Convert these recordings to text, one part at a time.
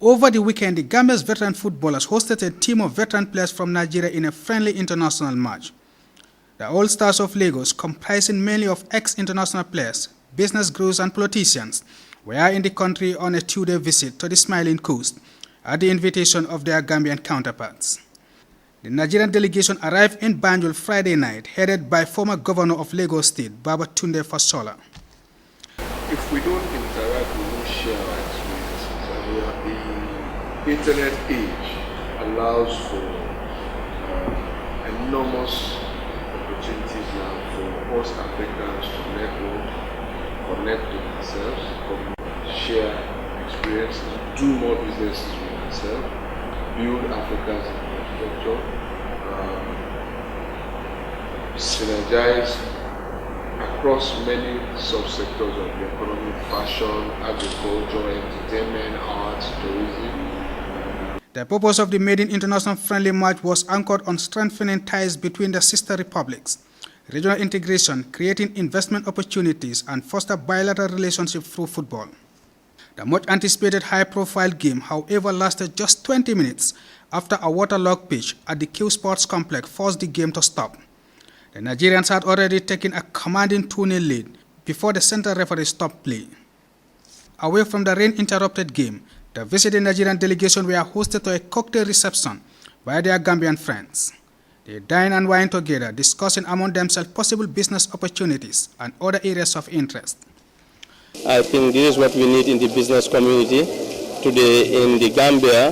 Over the weekend, the Gambia's veteran footballers hosted a team of veteran players from Nigeria in a friendly international match. The All-Stars of Lagos, comprising mainly of ex-international players, business gurus and politicians, were in the country on a two-day visit to the Smiling Coast at the invitation of their Gambian counterparts. The Nigerian delegation arrived in Banjul Friday night, headed by former governor of Lagos State, Babatunde Fashola. If we don't interact, we won't share our experiences. And the internet age allows for enormous opportunities now for us Africans to network, connect with ourselves, share experiences, do more businesses with ourselves, build Africa's infrastructure, synergize across many subsectors of the economy: fashion, agriculture, entertainment, arts, tourism. The purpose of the maiden international friendly match was anchored on strengthening ties between the sister republics, regional integration, creating investment opportunities, and foster bilateral relationships through football. The much-anticipated high-profile game, however, lasted just 20 minutes after a waterlogged pitch at the Q Sports Complex forced the game to stop. The Nigerians had already taken a commanding 2-0 lead before the central referee stopped play. Away from the rain-interrupted game, the visiting Nigerian delegation were hosted to a cocktail reception by their Gambian friends. They dined and wined together, discussing among themselves possible business opportunities and other areas of interest. I think this is what we need in the business community today in the Gambia,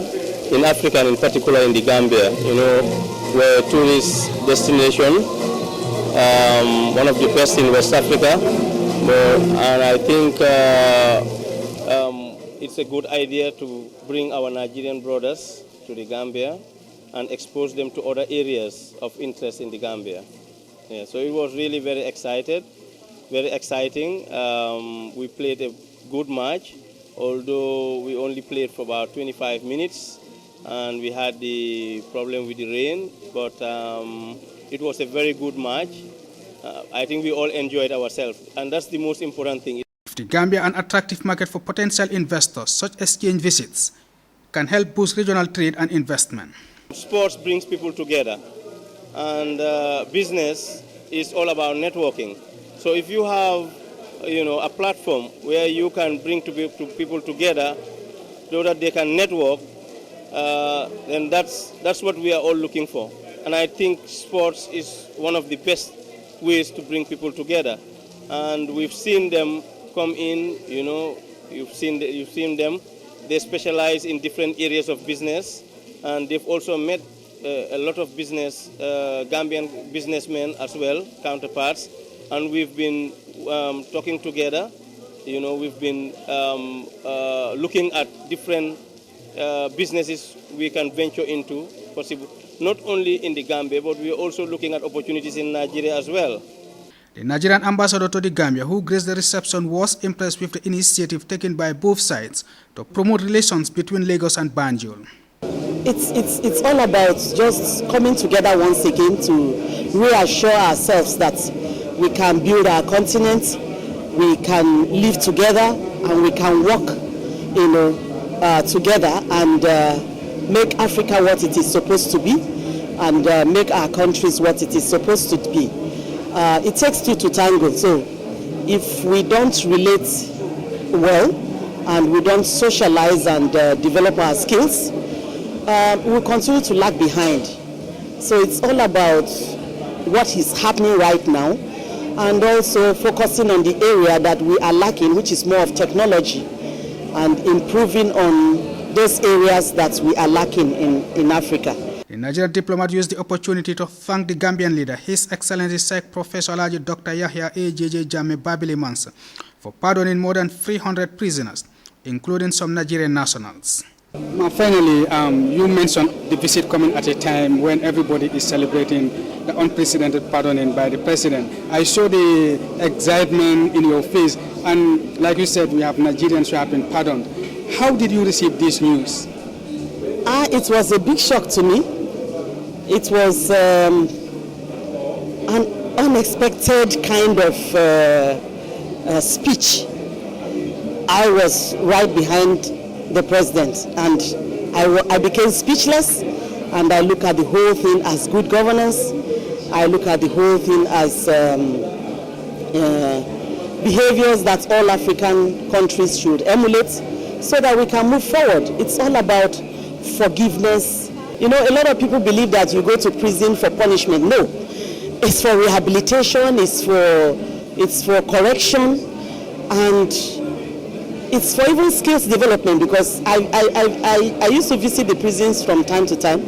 in Africa and in particular in the Gambia. You know, we're a tourist destination, one of the best in West Africa, and I think it's a good idea to bring our Nigerian brothers to the Gambia and expose them to other areas of interest in the Gambia. Yeah, so it was really very exciting. We played a good match, although we only played for about 25 minutes and we had the problem with the rain, but it was a very good match. I think we all enjoyed ourselves, and that's the most important thing. The Gambia, an attractive market for potential investors, such exchange visits can help boost regional trade and investment. Sports brings people together, and business is all about networking. So if you have, a platform where you can bring people together so that they can network, then that's what we are all looking for. And I think sports is one of the best ways to bring people together. And we've seen them come in, you've seen them. They specialize in different areas of business, and they've also met a lot of Gambian businessmen as well, counterparts. And we've been talking together. We've been looking at different businesses we can venture into, possible, not only in the Gambia, but we're also looking at opportunities in Nigeria as well. The Nigerian ambassador to the Gambia, who graced the reception, was impressed with the initiative taken by both sides to promote relations between Lagos and Banjul. It's all about just coming together once again to reassure ourselves that we can build our continent, we can live together, and we can work, together and make Africa what it is supposed to be, and make our countries what it is supposed to be. It takes two to tango. So if we don't relate well and we don't socialize and develop our skills, we'll continue to lag behind. So it's all about what is happening right now, and also focusing on the area that we are lacking, which is more of technology, and improving on those areas that we are lacking in Africa. The Nigerian diplomat used the opportunity to thank the Gambian leader, His Excellency Sheikh Professor Alhaji Dr. Yahya A.J.J. Jammeh Babili Mansa, for pardoning more than 300 prisoners, including some Nigerian nationals. Finally, you mentioned the visit coming at a time when everybody is celebrating the unprecedented pardoning by the president. I saw the excitement in your face, and like you said, we have Nigerians who have been pardoned. How did you receive this news? It was a big shock to me. It was an unexpected kind of speech. I was right behind the president. And I became speechless, and I look at the whole thing as good governance. I look at the whole thing as behaviors that all African countries should emulate so that we can move forward. It's all about forgiveness. You know, a lot of people believe that you go to prison for punishment. No, it's for rehabilitation, it's for correction, and it's for even skills development, because I used to visit the prisons from time to time,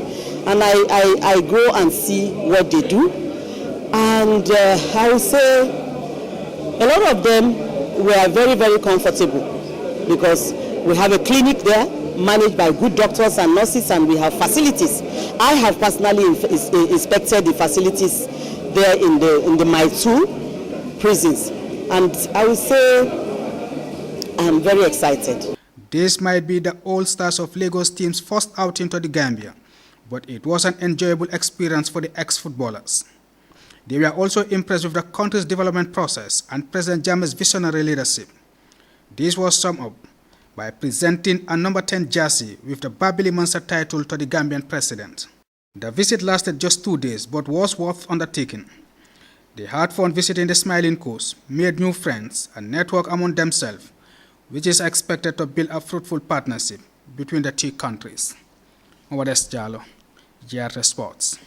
and I go and see what they do. And I would say a lot of them were very, very comfortable, because we have a clinic there managed by good doctors and nurses, and we have facilities. I have personally inspected the facilities there in the my 2 prisons, and I would say I'm very excited. This might be the All Stars of Lagos team's first outing to the Gambia, but it was an enjoyable experience for the ex-footballers. They were also impressed with the country's development process and President Jammeh's visionary leadership. This was summed up by presenting a number 10 jersey with the Babili Mansa title to the Gambian president. The visit lasted just 2 days, but was worth undertaking. They had fun visiting the Smiling Coast, made new friends, and networked among themselves, which is expected to build a fruitful partnership between the 2 countries. Ovades Jallo, GRT Sports.